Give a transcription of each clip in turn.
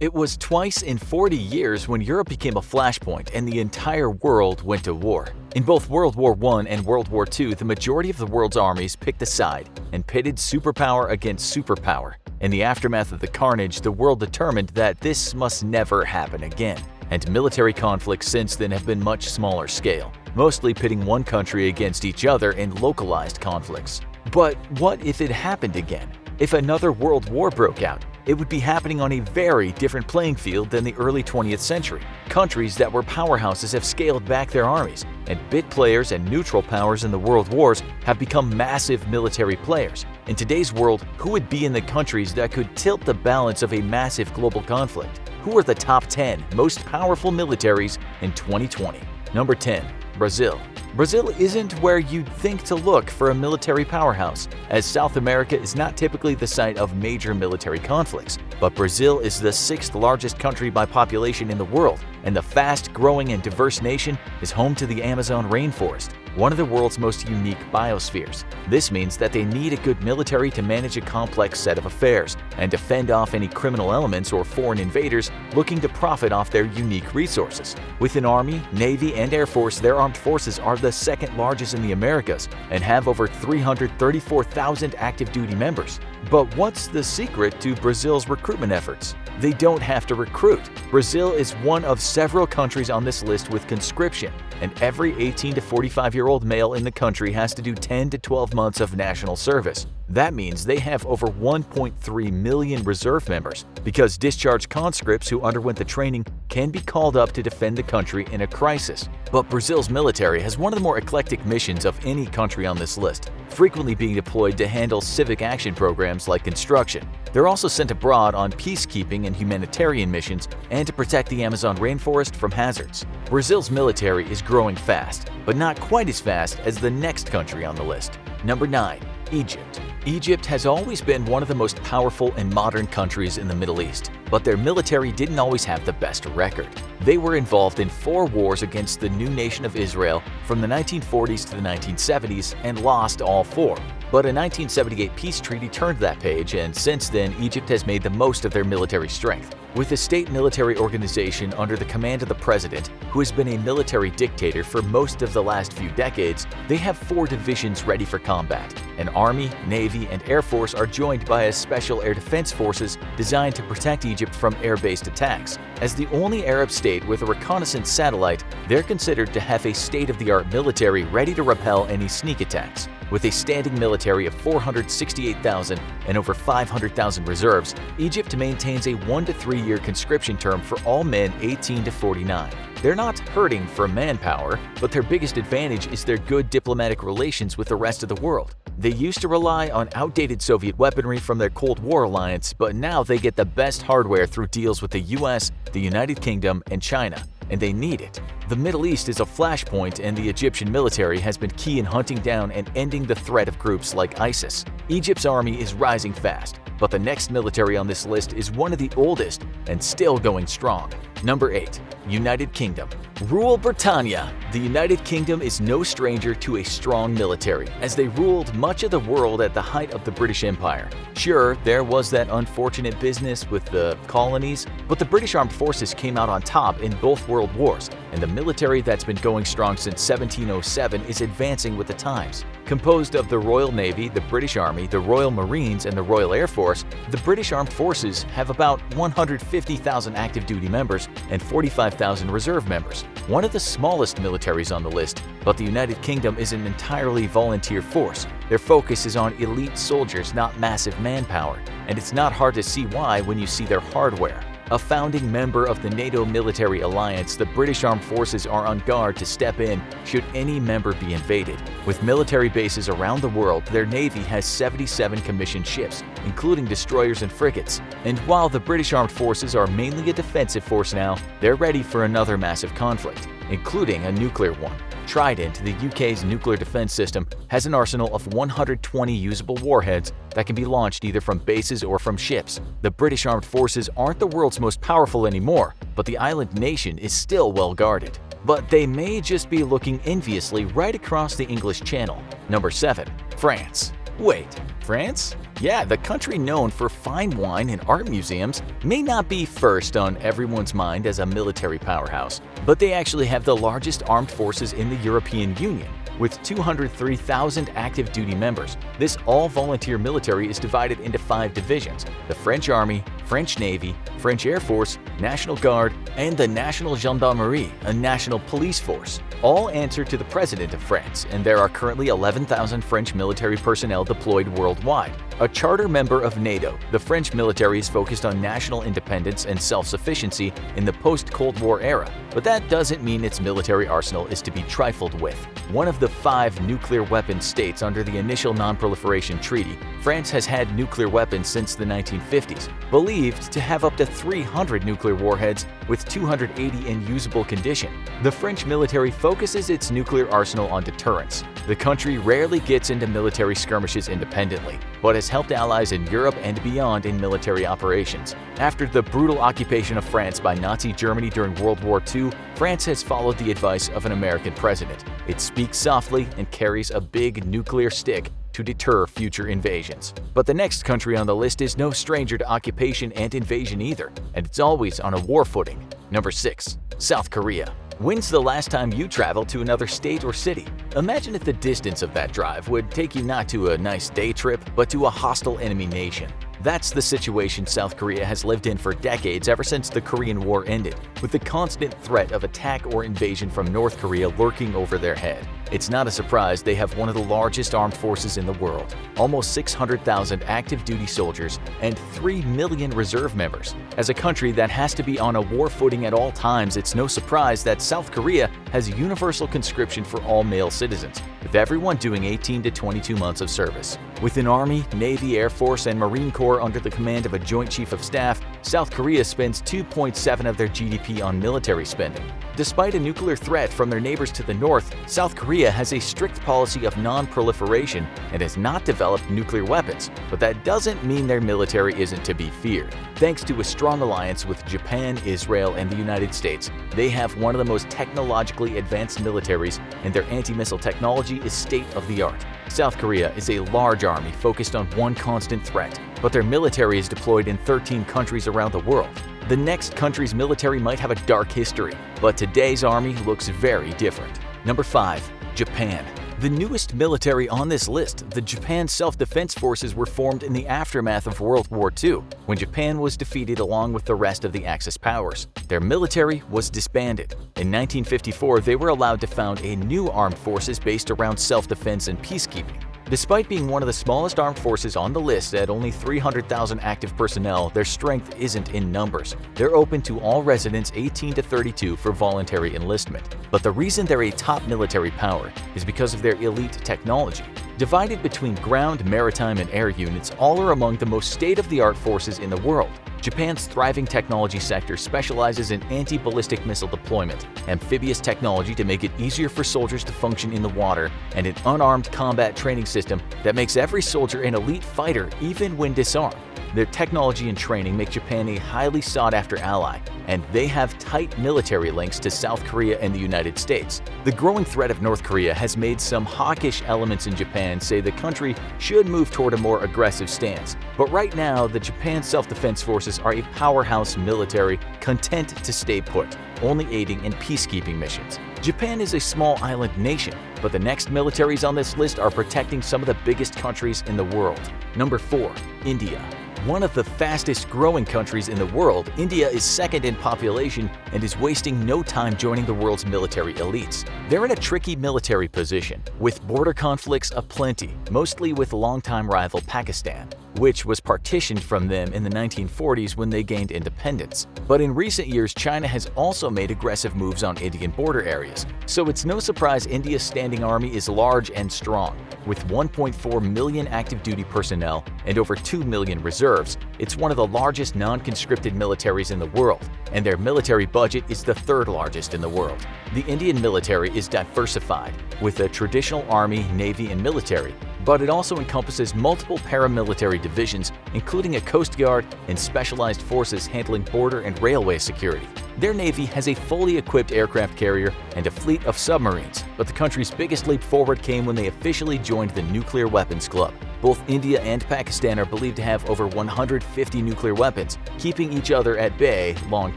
It was twice in 40 years when Europe became a flashpoint and the entire world went to war. In both World War I and World War II, the majority of the world's armies picked a side and pitted superpower against superpower. In the aftermath of the carnage, the world determined that this must never happen again. And military conflicts since then have been much smaller scale, mostly pitting one country against each other in localized conflicts. But what if it happened again? If another world war broke out, it would be happening on a very different playing field than the early 20th century. Countries that were powerhouses have scaled back their armies, and bit players and neutral powers in the world wars have become massive military players. In today's world, who would be in the countries that could tilt the balance of a massive global conflict? Who are the top 10 most powerful militaries in 2020? Number 10. Brazil. Brazil isn't where you'd think to look for a military powerhouse, as South America is not typically the site of major military conflicts. But Brazil is the 6th largest country by population in the world, and the fast-growing and diverse nation is home to the Amazon rainforest, one of the world's most unique biospheres. This means that they need a good military to manage a complex set of affairs and to fend off any criminal elements or foreign invaders looking to profit off their unique resources. With an army, navy, and air force, their armed forces are the 2nd largest in the Americas and have over 334,000 active duty members. But what's the secret to Brazil's recruitment efforts? They don't have to recruit. Brazil is one of several countries on this list with conscription, and every 18 to 45-year-old male in the country has to do 10 to 12 months of national service. That means they have over 1.3 million reserve members, because discharged conscripts who underwent the training can be called up to defend the country in a crisis. But Brazil's military has one of the more eclectic missions of any country on this list, frequently being deployed to handle civic action programs like construction. They're also sent abroad on peacekeeping and humanitarian missions and to protect the Amazon rainforest from hazards. Brazil's military is growing fast, but not quite as fast as the next country on the list. Number 9. Egypt. Egypt has always been one of the most powerful and modern countries in the Middle East, but their military didn't always have the best record. They were involved in 4 wars against the new nation of Israel from the 1940s to the 1970s and lost all 4. But a 1978 peace treaty turned that page, and since then Egypt has made the most of their military strength. With a state military organization under the command of the president, who has been a military dictator for most of the last few decades, they have 4 divisions ready for combat. An army, navy, and air force are joined by a special air defense forces designed to protect Egypt from air-based attacks. As the only Arab state with a reconnaissance satellite, they're considered to have a state-of-the-art military ready to repel any sneak attacks. With a standing military of 468,000 and over 500,000 reserves, Egypt maintains a 1 to 3 year conscription term for all men 18 to 49. They're not hurting for manpower, but their biggest advantage is their good diplomatic relations with the rest of the world. They used to rely on outdated Soviet weaponry from their Cold War alliance, but now they get the best hardware through deals with the US, the United Kingdom, and China, and they need it. The Middle East is a flashpoint, and the Egyptian military has been key in hunting down and ending the threat of groups like ISIS. Egypt's army is rising fast, but the next military on this list is one of the oldest and still going strong. Number 8. United Kingdom. Rule Britannia. The United Kingdom is no stranger to a strong military, as they ruled much of the world at the height of the British Empire. Sure, there was that unfortunate business with the colonies, but the British Armed Forces came out on top in both world wars, and the military that's been going strong since 1707 is advancing with the times. Composed of the Royal Navy, the British Army, the Royal Marines, and the Royal Air Force, the British Armed Forces have about 150,000 active duty members and 45,000 reserve members. One of the smallest militaries on the list, but the United Kingdom is an entirely volunteer force. Their focus is on elite soldiers, not massive manpower, and it's not hard to see why when you see their hardware. A founding member of the NATO military alliance, the British Armed Forces are on guard to step in should any member be invaded. With military bases around the world, their navy has 77 commissioned ships, including destroyers and frigates. And while the British Armed Forces are mainly a defensive force now, they're ready for another massive conflict, including a nuclear one. Trident, the UK's nuclear defense system, has an arsenal of 120 usable warheads that can be launched either from bases or from ships. The British Armed Forces aren't the world's most powerful anymore, but the island nation is still well guarded. But they may just be looking enviously right across the English Channel. Number 7. France. Wait, France? Yeah, the country known for fine wine and art museums may not be first on everyone's mind as a military powerhouse, but they actually have the largest armed forces in the European Union. With 203,000 active duty members, this all-volunteer military is divided into 5 divisions: the French Army, French Navy, French Air Force, National Guard, and the National Gendarmerie, a national police force. All answer to the President of France, and there are currently 11,000 French military personnel deployed worldwide. A charter member of NATO, the French military is focused on national independence and self-sufficiency in the post-Cold War era, but that doesn't mean its military arsenal is to be trifled with. One of the 5 nuclear weapon states under the initial Non-Proliferation Treaty, France has had nuclear weapons since the 1950s, believed to have up to 300 nuclear warheads with 280 in usable condition. The French military focuses its nuclear arsenal on deterrence. The country rarely gets into military skirmishes independently, but has helped allies in Europe and beyond in military operations. After the brutal occupation of France by Nazi Germany during World War II, France has followed the advice of an American president. It speaks softly and carries a big nuclear stick to deter future invasions. But the next country on the list is no stranger to occupation and invasion either, and it's always on a war footing. Number 6. South Korea. When's the last time you traveled to another state or city? Imagine if the distance of that drive would take you not to a nice day trip, but to a hostile enemy nation. That's the situation South Korea has lived in for decades ever since the Korean War ended, with the constant threat of attack or invasion from North Korea lurking over their head. It's not a surprise they have one of the largest armed forces in the world, almost 600,000 active duty soldiers and 3 million reserve members. As a country that has to be on a war footing at all times, it's no surprise that South Korea has universal conscription for all male citizens, with everyone doing 18 to 22 months of service. With an Army, Navy, Air Force, and Marine Corps under the command of a Joint Chief of Staff, South Korea spends 2.7% of their GDP on military spending. Despite a nuclear threat from their neighbors to the north, South Korea has a strict policy of non-proliferation and has not developed nuclear weapons, but that doesn't mean their military isn't to be feared. Thanks to a strong alliance with Japan, Israel, and the United States, they have one of the most technologically advanced militaries, and their anti-missile technology is state-of-the-art. South Korea is a large army focused on one constant threat, but their military is deployed in 13 countries around the world. The next country's military might have a dark history, but today's army looks very different. Number 5. Japan. The newest military on this list, the Japan Self-Defense Forces, were formed in the aftermath of World War II, when Japan was defeated along with the rest of the Axis powers. Their military was disbanded. In 1954, they were allowed to found a new armed forces based around self-defense and peacekeeping. Despite being one of the smallest armed forces on the list at only 300,000 active personnel, their strength isn't in numbers. They're open to all residents 18 to 32 for voluntary enlistment. But the reason they're a top military power is because of their elite technology. Divided between ground, maritime, and air units, all are among the most state-of-the-art forces in the world. Japan's thriving technology sector specializes in anti-ballistic missile deployment, amphibious technology to make it easier for soldiers to function in the water, and an unarmed combat training system that makes every soldier an elite fighter even when disarmed. Their technology and training make Japan a highly sought-after ally, and they have tight military links to South Korea and the United States. The growing threat of North Korea has made some hawkish elements in Japan say the country should move toward a more aggressive stance. But right now, the Japan Self-Defense Forces are a powerhouse military content to stay put, only aiding in peacekeeping missions. Japan is a small island nation, but the next militaries on this list are protecting some of the biggest countries in the world. Number 4. India. One of the fastest growing countries in the world, India is second in population and is wasting no time joining the world's military elites. They're in a tricky military position, with border conflicts aplenty, mostly with longtime rival Pakistan, which was partitioned from them in the 1940s when they gained independence. But in recent years, China has also made aggressive moves on Indian border areas, so it's no surprise India's standing army is large and strong. With 1.4 million active duty personnel and over 2 million reserves, it's one of the largest non-conscripted militaries in the world, and their military budget is the 3rd largest in the world. The Indian military is diversified, with a traditional army, navy, and military, but it also encompasses multiple paramilitary divisions, including a coast guard and specialized forces handling border and railway security. Their navy has a fully equipped aircraft carrier and a fleet of submarines, but the country's biggest leap forward came when they officially joined the Nuclear Weapons Club. Both India and Pakistan are believed to have over 150 nuclear weapons, keeping each other at bay long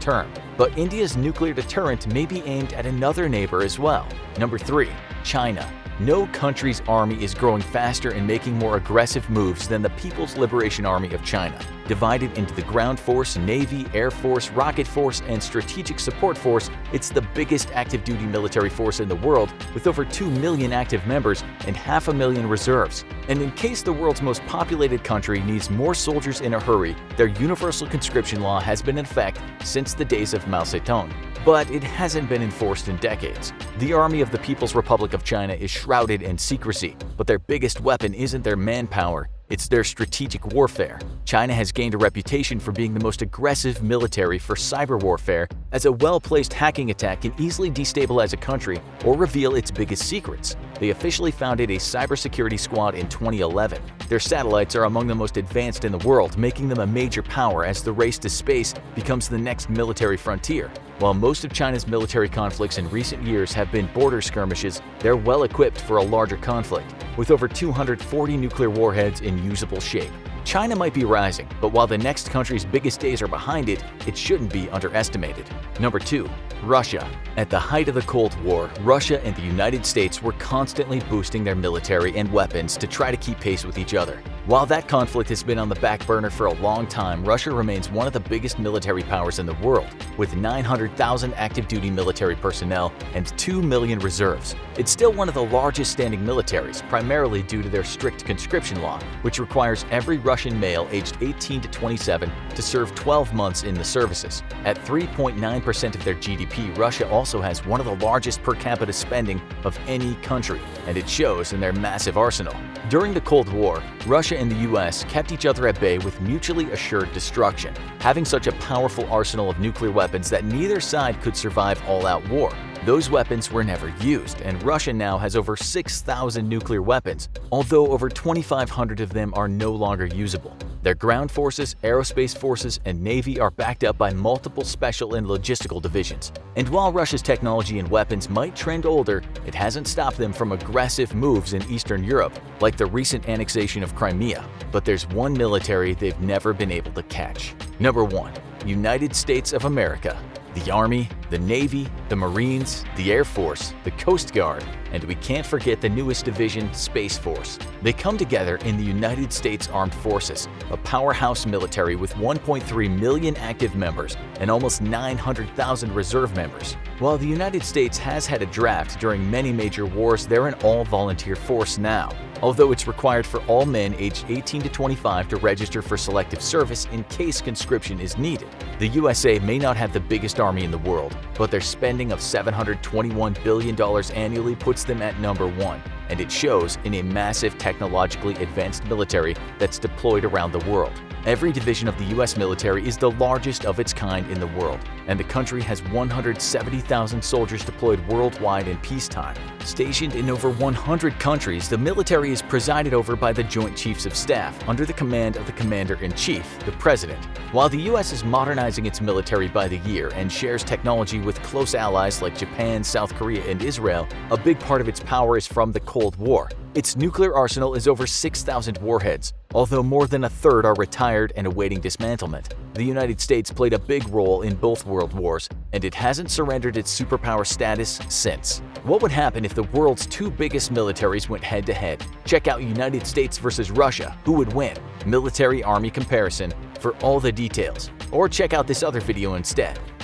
term. But India's nuclear deterrent may be aimed at another neighbor as well. Number 3. China. No country's army is growing faster and making more aggressive moves than the People's Liberation Army of China. Divided into the ground force, navy, air force, rocket force, and strategic support force, it's the biggest active-duty military force in the world with over 2 million active members and 500,000 reserves. And in case the world's most populated country needs more soldiers in a hurry, their universal conscription law has been in effect since the days of Mao Zedong. But it hasn't been enforced in decades. The Army of the People's Republic of China is shrouded in secrecy, but their biggest weapon isn't their manpower, it's their strategic warfare. China has gained a reputation for being the most aggressive military for cyber warfare, as a well-placed hacking attack can easily destabilize a country or reveal its biggest secrets. They officially founded a cybersecurity squad in 2011. Their satellites are among the most advanced in the world, making them a major power as the race to space becomes the next military frontier. While most of China's military conflicts in recent years have been border skirmishes, they're well equipped for a larger conflict, with over 240 nuclear warheads in usable shape. China might be rising, but while the next country's biggest days are behind it, it shouldn't be underestimated. Number 2. Russia. At the height of the Cold War, Russia and the United States were constantly boosting their military and weapons to try to keep pace with each other. While that conflict has been on the back burner for a long time, Russia remains one of the biggest military powers in the world, with 900,000 active-duty military personnel and 2 million reserves. It's still one of the largest standing militaries, primarily due to their strict conscription law, which requires every Russian male aged 18 to 27 to serve 12 months in the services. At 3.9% of their GDP, Russia also has one of the largest per capita spending of any country, and it shows in their massive arsenal. During the Cold War, Russia and the US kept each other at bay with mutually assured destruction, having such a powerful arsenal of nuclear weapons that neither side could survive all-out war. Those weapons were never used, and Russia now has over 6,000 nuclear weapons, although over 2,500 of them are no longer usable. Their ground forces, aerospace forces, and navy are backed up by multiple special and logistical divisions. And while Russia's technology and weapons might trend older, it hasn't stopped them from aggressive moves in Eastern Europe, like the recent annexation of Crimea. But there's one military they've never been able to catch. Number 1. United States of America. The Army, the Navy, the Marines, the Air Force, the Coast Guard, and we can't forget the newest division, Space Force. They come together in the United States Armed Forces, a powerhouse military with 1.3 million active members and almost 900,000 reserve members. While the United States has had a draft during many major wars, they're an all-volunteer force now, although it's required for all men aged 18 to 25 to register for selective service in case conscription is needed. The USA may not have the biggest army in the world, but their spending of $721 billion annually puts them at number 1, and it shows in a massive technologically advanced military that's deployed around the world. Every division of the U.S. military is the largest of its kind in the world, and the country has 170,000 soldiers deployed worldwide in peacetime. Stationed in over 100 countries, the military is presided over by the Joint Chiefs of Staff under the command of the Commander-in-Chief, the President. While the U.S. is modernizing its military by the year and shares technology with close allies like Japan, South Korea, and Israel, a big part of its power is from the Cold War. Its nuclear arsenal is over 6,000 warheads, although more than a third are retired and awaiting dismantlement. The United States played a big role in both world wars, and it hasn't surrendered its superpower status since. What would happen if the world's 2 biggest militaries went head-to-head? Check out United States versus Russia. Who would win? Military-army comparison for all the details. Or check out this other video instead.